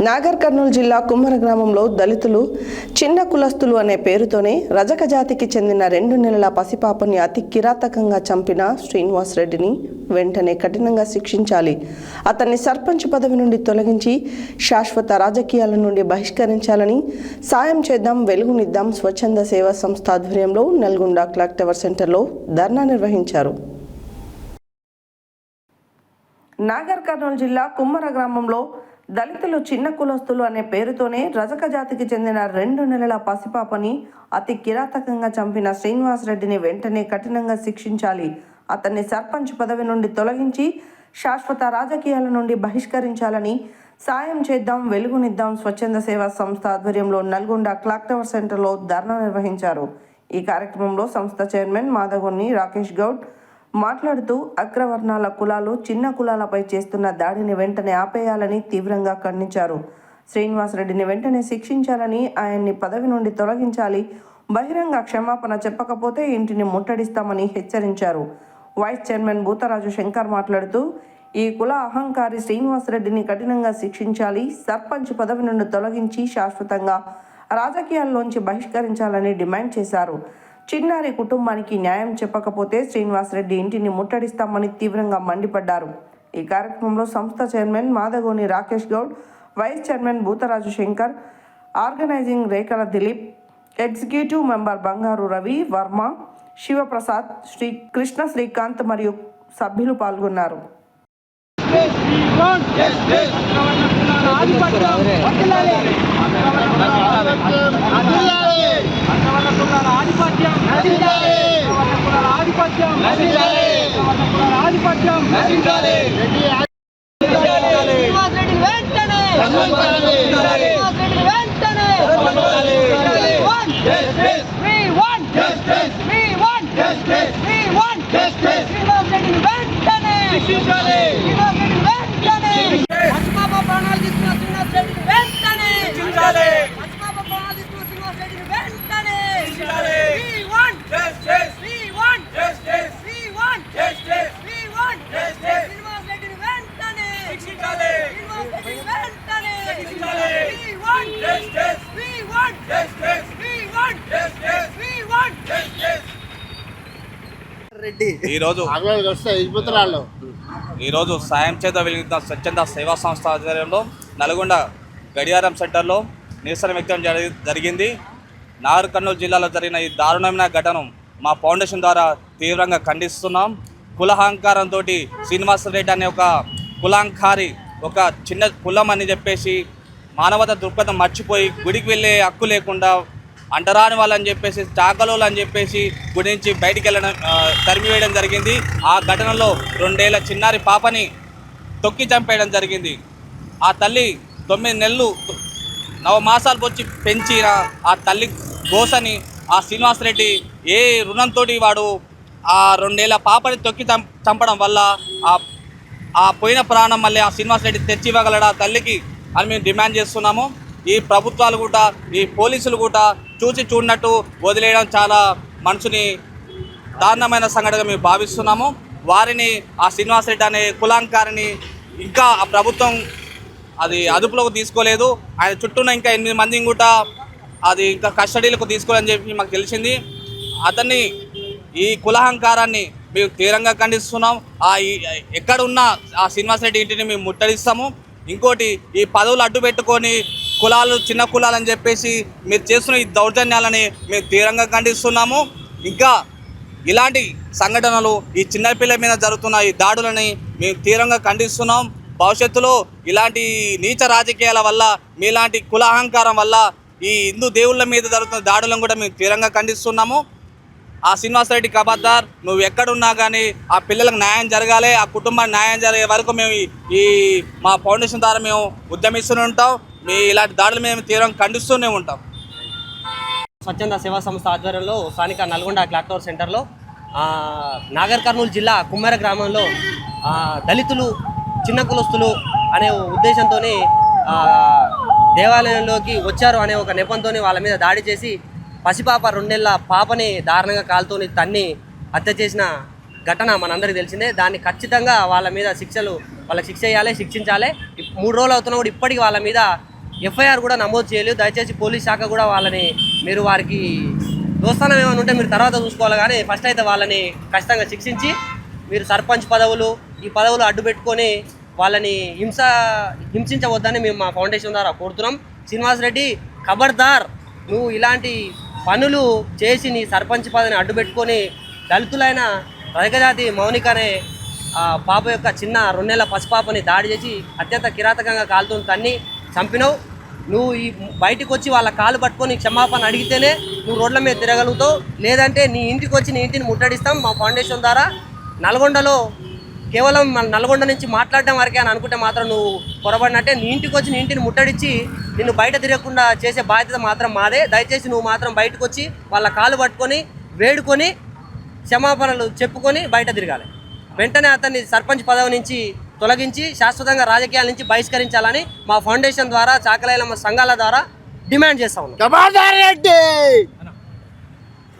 నాగర్ కర్నూలు జిల్లా కుమ్మర గ్రామంలో దళితులు చిన్న కులస్తులు అనే పేరుతోనే రజక జాతికి చెందిన 2 నెలల పసిపాపని అతి కిరాతకంగా చంపిన శ్రీనివాస్ రెడ్డిని వెంటనే కఠినంగా శిక్షించాలి. అతన్ని సర్పంచ్ పదవి నుండి తొలగించి శాశ్వత రాజకీయాల నుండి బహిష్కరించాలని సాయం చేద్దాం వెలుగునిద్దాం స్వచ్ఛంద సేవా సంస్థ ఆధ్వర్యంలో నల్గొండ క్లాక్ టవర్ సెంటర్లో ధర్నా నిర్వహించారు. నాగర్ కర్నూలు జిల్లా కుమ్మర గ్రామంలో దళితులు చిన్న కులస్తులు అనే పేరుతోనే రజక జాతికి చెందిన 2 నెలల పసిపాపని అతి కిరాతకంగా చంపిన శ్రీనివాస్ రెడ్డిని వెంటనే కఠినంగా శిక్షించాలి. అతన్ని సర్పంచ్ పదవి నుండి తొలగించి శాశ్వత రాజకీయాల నుండి బహిష్కరించాలని సాయం చేద్దాం వెలుగునిద్దాం స్వచ్ఛంద సేవా సంస్థ ఆధ్వర్యంలో నల్గొండ క్లాక్ టవర్ సెంటర్లో ధర్నా నిర్వహించారు. ఈ కార్యక్రమంలో సంస్థ చైర్మన్ మాదగొన్ని రాకేష్ గౌడ్ మాట్లాడుతూ అగ్రవర్ణాల కులాలు చిన్న కులాలపై చేస్తున్న దాడిని వెంటనే ఆపేయాలని తీవ్రంగా ఖండించారు. శ్రీనివాస్ రెడ్డిని వెంటనే శిక్షించాలని, ఆయన్ని పదవి నుండి తొలగించాలి, బహిరంగ క్షమాపణ చెప్పకపోతే ఇంటిని ముట్టడిస్తామని హెచ్చరించారు. వైస్ చైర్మన్ భూతరాజు శంకర్ మాట్లాడుతూ ఈ కుల అహంకారి శ్రీనివాస్ రెడ్డిని కఠినంగా శిక్షించాలి, సర్పంచ్ పదవి నుండి తొలగించి శాశ్వతంగా రాజకీయాల్లోంచి బహిష్కరించాలని డిమాండ్ చేశారు. చిన్నారి కుటుంబానికి న్యాయం చెప్పకపోతే శ్రీనివాస్ రెడ్డి ఇంటిని ముట్టడిస్తామని తీవ్రంగా మండిపడ్డారు. ఈ కార్యక్రమంలో సంస్థ chairman Madagoni Rakesh Goud, vice chairman Bhutaraju Shankar, organising Rekhala Dilip, executive member బంగారు రవి వర్మ, శివప్రసాద్, కృష్ణ శ్రీకాంత్ మరియు సభ్యులు పాల్గొన్నారు. ఈరోజు సాయం చేత వెలిగిన స్వచ్ఛంద సేవా సంస్థ ఆధ్వర్యంలో నల్గొండ గడియారం సెంటర్లో నిరసన వ్యక్తం జరిగింది. నాగర్ కర్నూలు జిల్లాలో జరిగిన ఈ దారుణమైన ఘటన మా ఫౌండేషన్ ద్వారా తీవ్రంగా ఖండిస్తున్నాం. కులహంకారంతో శ్రీనివాస్ రెడ్డి అనే ఒక కులాంకారి ఒక చిన్న కులం అని చెప్పేసి మానవత దృక్పథం మర్చిపోయి గుడికి వెళ్ళే హక్కు లేకుండా అంటరాని వాళ్ళని చెప్పేసి చాకలోలు అని చెప్పేసి గుడి నుంచి బయటికి వెళ్ళడం తరిమివేయడం జరిగింది. ఆ ఘటనలో 2 ఏళ్ల చిన్నారి పాపని తొక్కి చంపేయడం జరిగింది. ఆ తల్లి 9 నెలలు 9 మాసాలు వచ్చి పెంచిన ఆ తల్లి గోసని ఆ శ్రీనివాస్ రెడ్డి ఏ రుణంతో వాడు ఆ 2 ఏళ్ల పాపని తొక్కి చంపడం వల్ల ఆ పోయిన ప్రాణం మళ్ళీ ఆ శ్రీనివాస్ రెడ్డి తెచ్చి ఇవ్వగలడా తల్లికి అని మేము డిమాండ్ చేస్తున్నాము. ఈ ప్రభుత్వాలు కూడా ఈ పోలీసులు కూడా చూసి చూడనట్టు వదిలేయడం చాలా మనసుని దారుణమైన సంఘటనగా మేము భావిస్తున్నాము. వారిని ఆ శ్రీనివాస్ రెడ్డి అనే కులాంకారిని ఇంకా ఆ ప్రభుత్వం అది అదుపులోకి తీసుకోలేదు. ఆయన చుట్టూన ఇంకా 8 మందిని కూడా అది ఇంకా కస్టడీలకు తీసుకోవాలని చెప్పి మాకు తెలిసింది. అతన్ని ఈ కులహంకారాన్ని మేము తీవ్రంగా ఖండిస్తున్నాం. ఎక్కడ ఉన్నా ఆ శ్రీనివాస్ రెడ్డి ఇంటిని మేము ముట్టడిస్తాము. ఇంకోటి ఈ పదవులు అడ్డు పెట్టుకొని కులాలు చిన్న కులాలని చెప్పేసి మీరు చేస్తున్న ఈ దౌర్జన్యాలని మేము తీవ్రంగా ఖండిస్తున్నాము. ఇంకా ఇలాంటి సంఘటనలు ఈ చిన్నపిల్లల మీద జరుగుతున్న ఈ దాడులని మేము తీవ్రంగా ఖండిస్తున్నాం. భవిష్యత్తులో ఇలాంటి నీచ రాజకీయాల వల్ల మీలాంటి కుల అహంకారం వల్ల ఈ హిందూ దేవుళ్ళ మీద జరుగుతున్న దాడులను కూడా మేము తీవ్రంగా ఖండిస్తున్నాము. ఆ శ్రీనివాస్ రెడ్డి కబద్దార్, నువ్వు ఎక్కడున్నా కానీ ఆ పిల్లలకు న్యాయం జరగాలి, ఆ కుటుంబానికి న్యాయం జరిగే వరకు మేము ఈ మా ఫౌండేషన్ ద్వారా మేము ఉద్యమిస్తూనే ఉంటాం. మీ ఇలాంటి దాడులు మేము తీవ్రంగా ఖండిస్తూనే ఉంటాం. స్వచ్ఛంద సేవా సంస్థ ఆధ్వర్యంలో స్థానిక నల్గొండ క్లాక్ టవర్ సెంటర్లో నాగర్ కర్నూలు జిల్లా కుమ్మర గ్రామంలో దళితులు చిన్న కులస్తులు అనే ఉద్దేశంతో దేవాలయంలోకి వచ్చారు అనే ఒక నెపంతో వాళ్ళ మీద దాడి చేసి పసిపాప 2 నెలల పాపని దారుణంగా కాలుతోని తన్ని హత్య చేసిన ఘటన మనందరికీ తెలిసిందే. దాన్ని ఖచ్చితంగా వాళ్ళ మీద వాళ్ళకి శిక్ష చేయాలి, శిక్షించాలి. 3 రోజులు అవుతున్నా కూడా ఇప్పటికీ వాళ్ళ మీద ఎఫ్ఐఆర్ కూడా నమోదు చేయలేదు. దయచేసి పోలీస్ శాఖ కూడా వాళ్ళని మీరు వారికి దోస్తానం ఏమైనా ఉంటే మీరు తర్వాత చూసుకోవాలి, కానీ ఫస్ట్ అయితే వాళ్ళని ఖచ్చితంగా శిక్షించి మీరు సర్పంచ్ పదవులు ఈ పదవులు అడ్డు పెట్టుకొని వాళ్ళని హింసించవద్దని మేము మా ఫౌండేషన్ ద్వారా కోరుతున్నాం. శ్రీనివాస్ రెడ్డి ఖబర్దార్, నువ్వు ఇలాంటి పనులు చేసి నీ సర్పంచ్ పదవిని అడ్డు పెట్టుకొని దళితులైన రజకజాతి మౌనిక అనే పాప యొక్క చిన్న 2 నెలల పసిపాపని దాడి చేసి అత్యంత కిరాతకంగా కాలుతో తన్ని చంపినావు. నువ్వు ఈ బయటకు వచ్చి వాళ్ళ కాలు పట్టుకొని క్షమాపణ అడిగితేనే నువ్వు రోడ్ల మీద తిరగలుగుతావు, లేదంటే నీ ఇంటికి వచ్చి నీ ఇంటిని ముట్టడిస్తాం. మా ఫౌండేషన్ ద్వారా నల్గొండలో కేవలం మన నల్గొండ నుంచి మాట్లాడడం వరకే అని అనుకుంటే మాత్రం నువ్వు పొరబడినట్టే. నీ ఇంటికి వచ్చి నీ ఇంటిని ముట్టడిచ్చి నిన్ను బయట తిరగకుండా చేసే బాధ్యత మాత్రం మాదే. దయచేసి నువ్వు మాత్రం బయటకు వచ్చి వాళ్ళ కాలు పట్టుకొని వేడుకొని క్షమాపణలు చెప్పుకొని బయట తిరగాలి. వెంటనే అతన్ని సర్పంచ్ పదవి నుంచి తొలగించి శాశ్వతంగా రాజకీయాల నుంచి బహిష్కరించాలని మా ఫౌండేషన్ ద్వారా చాకలైలమ్మ సంఘాల ద్వారా డిమాండ్ చేస్తా ఉన్నాం.